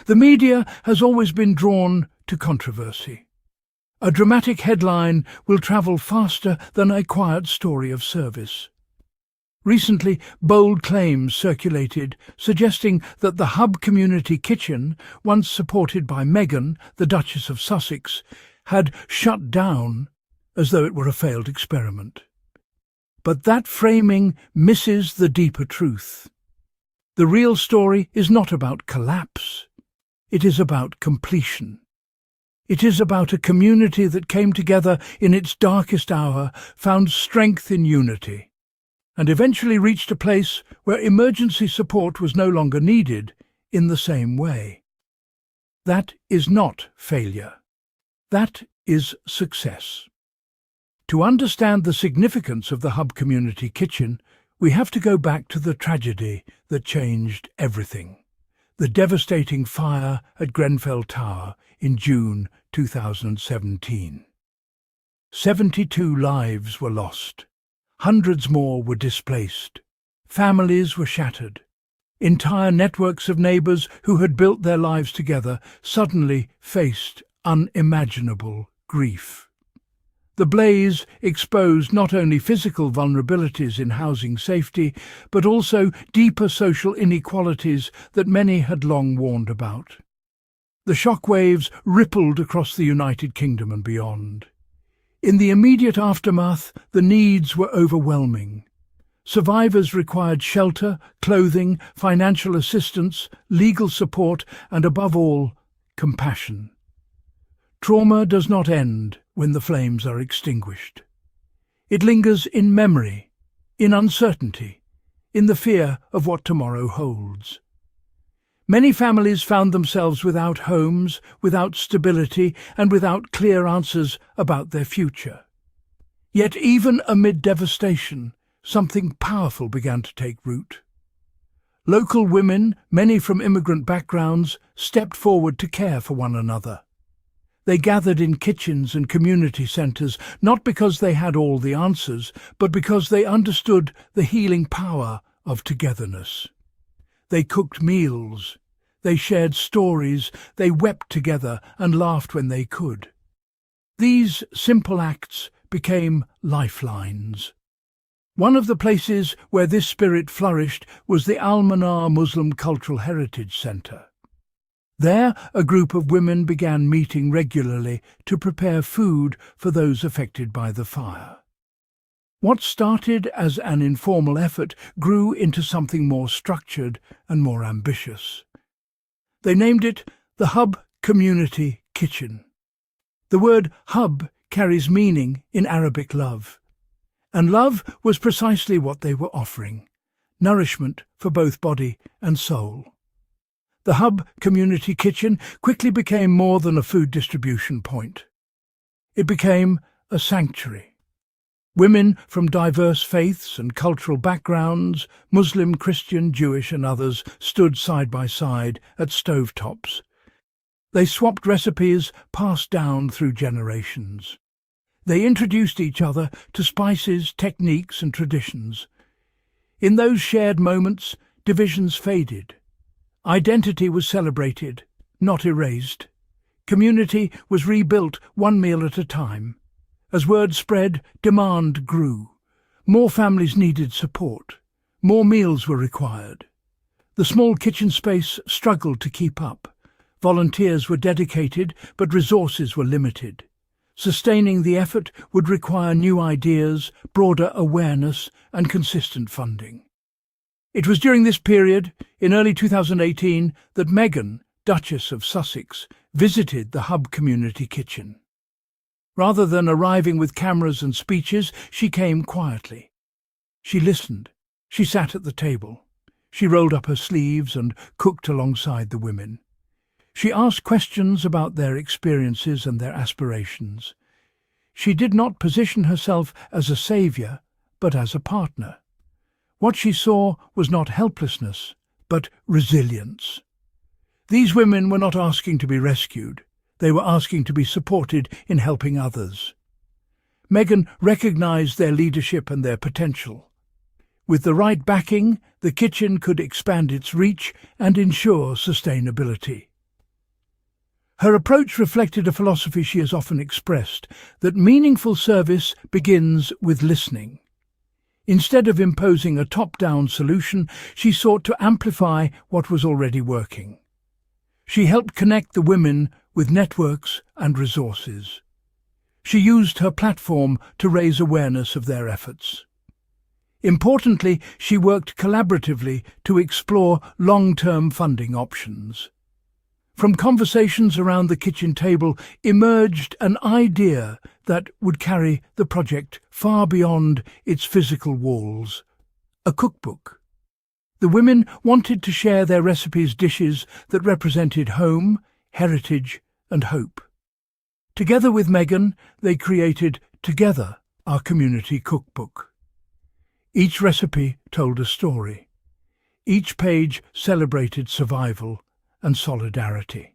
The media has always been drawn to controversy. A dramatic headline will travel faster than a quiet story of service. Recently, bold claims circulated suggesting that the Hub Community Kitchen, once supported by Meghan, the Duchess of Sussex, had shut down as though it were a failed experiment. But that framing misses the deeper truth. The real story is not about collapse. It is about completion. It is about a community that came together in its darkest hour, found strength in unity, and eventually reached a place where emergency support was no longer needed in the same way. That is not failure. That is success. To understand the significance of the Hub Community Kitchen, we have to go back to the tragedy that changed everything. The devastating fire at Grenfell Tower in June 2017. 72 lives were lost. Hundreds more were displaced. Families were shattered. Entire networks of neighbours who had built their lives together suddenly faced unimaginable grief. The blaze exposed not only physical vulnerabilities in housing safety, but also deeper social inequalities that many had long warned about. The shockwaves rippled across the United Kingdom and beyond. In the immediate aftermath, the needs were overwhelming. Survivors required shelter, clothing, financial assistance, legal support, and above all, compassion. Trauma does not end when the flames are extinguished. It lingers in memory, in uncertainty, in the fear of what tomorrow holds. Many families found themselves without homes, without stability, and without clear answers about their future. Yet even amid devastation, something powerful began to take root. Local women, many from immigrant backgrounds, stepped forward to care for one another. They gathered in kitchens and community centres, not because they had all the answers, but because they understood the healing power of togetherness. They cooked meals, they shared stories, they wept together and laughed when they could. These simple acts became lifelines. One of the places where this spirit flourished was the Al-Manar Muslim Cultural Heritage Centre. There, a group of women began meeting regularly to prepare food for those affected by the fire. What started as an informal effort grew into something more structured and more ambitious. They named it the Hub Community Kitchen. The word hub carries meaning in Arabic love, and love was precisely what they were offering, nourishment for both body and soul. The Hub Community Kitchen quickly became more than a food distribution point. It became a sanctuary. Women from diverse faiths and cultural backgrounds, Muslim, Christian, Jewish and others, stood side by side at stovetops. They swapped recipes passed down through generations. They introduced each other to spices, techniques and traditions. In those shared moments, divisions faded. Identity was celebrated, not erased. Community was rebuilt one meal at a time. As word spread, demand grew. More families needed support. More meals were required. The small kitchen space struggled to keep up. Volunteers were dedicated, but resources were limited. Sustaining the effort would require new ideas, broader awareness, and consistent funding. It was during this period, in early 2018, that Meghan, Duchess of Sussex, visited the Hub Community Kitchen. Rather than arriving with cameras and speeches, she came quietly. She listened. She sat at the table. She rolled up her sleeves and cooked alongside the women. She asked questions about their experiences and their aspirations. She did not position herself as a saviour, but as a partner. What she saw was not helplessness, but resilience. These women were not asking to be rescued. They were asking to be supported in helping others. Meghan recognised their leadership and their potential. With the right backing, the kitchen could expand its reach and ensure sustainability. Her approach reflected a philosophy she has often expressed, that meaningful service begins with listening. Instead of imposing a top-down solution, she sought to amplify what was already working. She helped connect the women with networks and resources. She used her platform to raise awareness of their efforts. Importantly, she worked collaboratively to explore long-term funding options. From conversations around the kitchen table emerged an idea that would carry the project far beyond its physical walls: a cookbook. The women wanted to share their recipes, dishes that represented home, heritage, and hope. Together with Meghan, they created Together, Our Community Cookbook. Each recipe told a story. Each page celebrated survival and solidarity.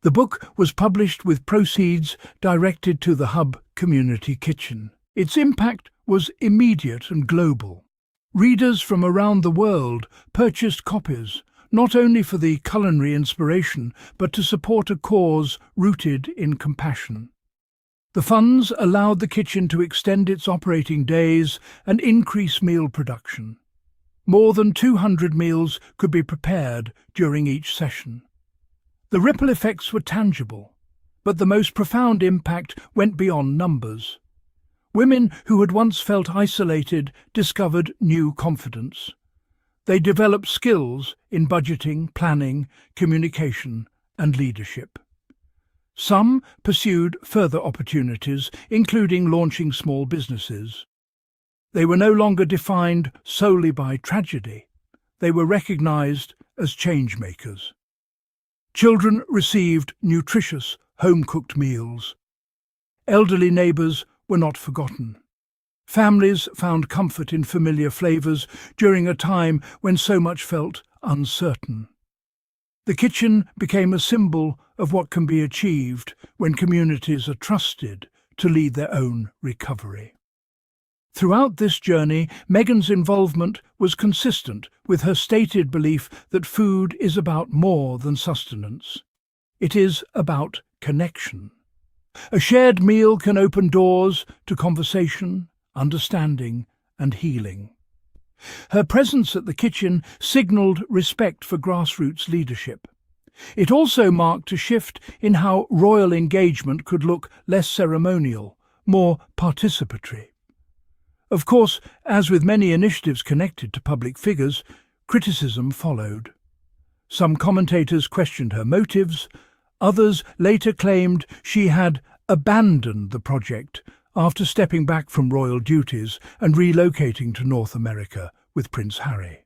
The book was published with proceeds directed to the Hub Community Kitchen. Its impact was immediate and global. Readers from around the world purchased copies, not only for the culinary inspiration, but to support a cause rooted in compassion. The funds allowed the kitchen to extend its operating days and increase meal production. More than 200 meals could be prepared during each session. The ripple effects were tangible, but the most profound impact went beyond numbers. Women who had once felt isolated discovered new confidence. They developed skills in budgeting, planning, communication, and leadership. Some pursued further opportunities, including launching small businesses. They were no longer defined solely by tragedy. They were recognized as change-makers. Children received nutritious, home-cooked meals. Elderly neighbours were not forgotten. Families found comfort in familiar flavours during a time when so much felt uncertain. The kitchen became a symbol of what can be achieved when communities are trusted to lead their own recovery. Throughout this journey, Meghan's involvement was consistent with her stated belief that food is about more than sustenance. It is about connection. A shared meal can open doors to conversation, understanding, and healing. Her presence at the kitchen signalled respect for grassroots leadership. It also marked a shift in how royal engagement could look less ceremonial, more participatory. Of course, as with many initiatives connected to public figures, criticism followed. Some commentators questioned her motives. Others later claimed she had abandoned the project after stepping back from royal duties and relocating to North America with Prince Harry.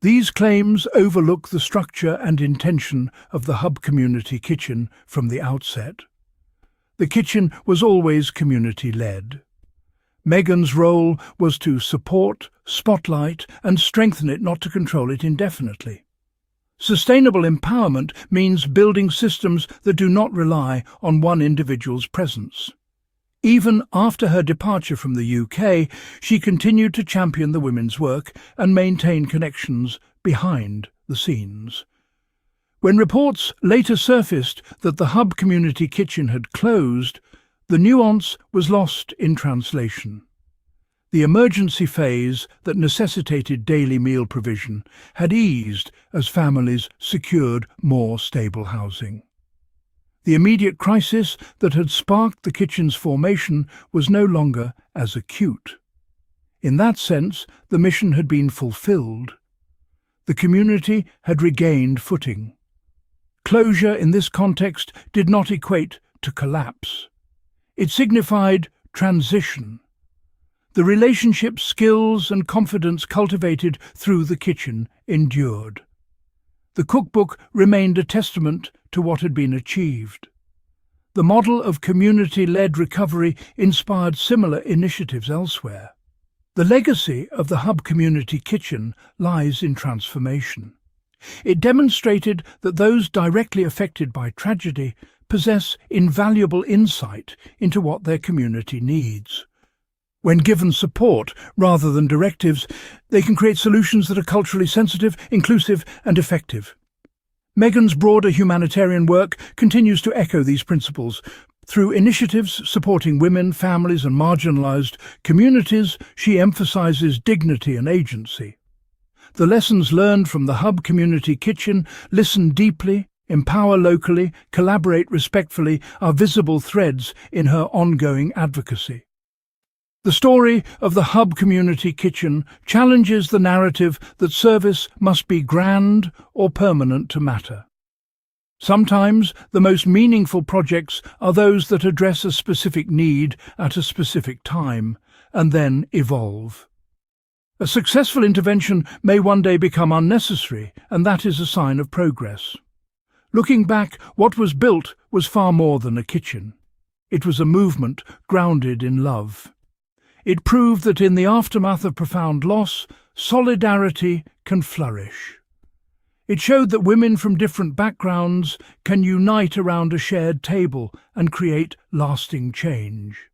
These claims overlook the structure and intention of the Hub Community Kitchen from the outset. The kitchen was always community-led. Meghan's role was to support, spotlight, and strengthen it, not to control it indefinitely. Sustainable empowerment means building systems that do not rely on one individual's presence. Even after her departure from the UK, she continued to champion the women's work and maintain connections behind the scenes. When reports later surfaced that the Hub Community Kitchen had closed, the nuance was lost in translation. The emergency phase that necessitated daily meal provision had eased as families secured more stable housing. The immediate crisis that had sparked the kitchen's formation was no longer as acute. In that sense, the mission had been fulfilled. The community had regained footing. Closure in this context did not equate to collapse. It signified transition. The relationships, skills, and confidence cultivated through the kitchen endured. The cookbook remained a testament to what had been achieved. The model of community-led recovery inspired similar initiatives elsewhere. The legacy of the Hub Community Kitchen lies in transformation. It demonstrated that those directly affected by tragedy possess invaluable insight into what their community needs. When given support rather than directives, they can create solutions that are culturally sensitive, inclusive, and effective. Meghan's broader humanitarian work continues to echo these principles. Through initiatives supporting women, families and marginalised communities, she emphasises dignity and agency. The lessons learned from the Hub Community Kitchen, listen deeply, empower locally, collaborate respectfully, are visible threads in her ongoing advocacy. The story of the Hub Community Kitchen challenges the narrative that service must be grand or permanent to matter. Sometimes the most meaningful projects are those that address a specific need at a specific time, and then evolve. A successful intervention may one day become unnecessary, and that is a sign of progress. Looking back, what was built was far more than a kitchen. It was a movement grounded in love. It proved that in the aftermath of profound loss, solidarity can flourish. It showed that women from different backgrounds can unite around a shared table and create lasting change.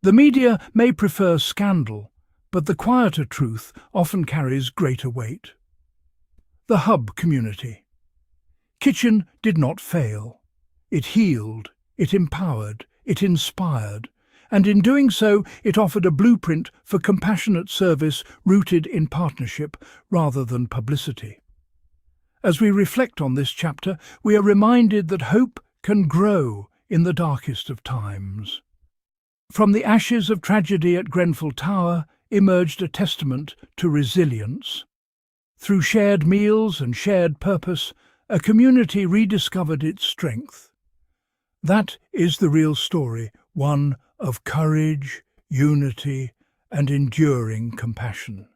The media may prefer scandal, but the quieter truth often carries greater weight. The Hub Community Kitchen did not fail. It healed, it empowered, it inspired, and in doing so it offered a blueprint for compassionate service rooted in partnership rather than publicity. As we reflect on this chapter, we are reminded that hope can grow in the darkest of times. From the ashes of tragedy at Grenfell Tower emerged a testament to resilience. Through shared meals and shared purpose, a community rediscovered its strength. That is the real story, one of courage, unity, and enduring compassion.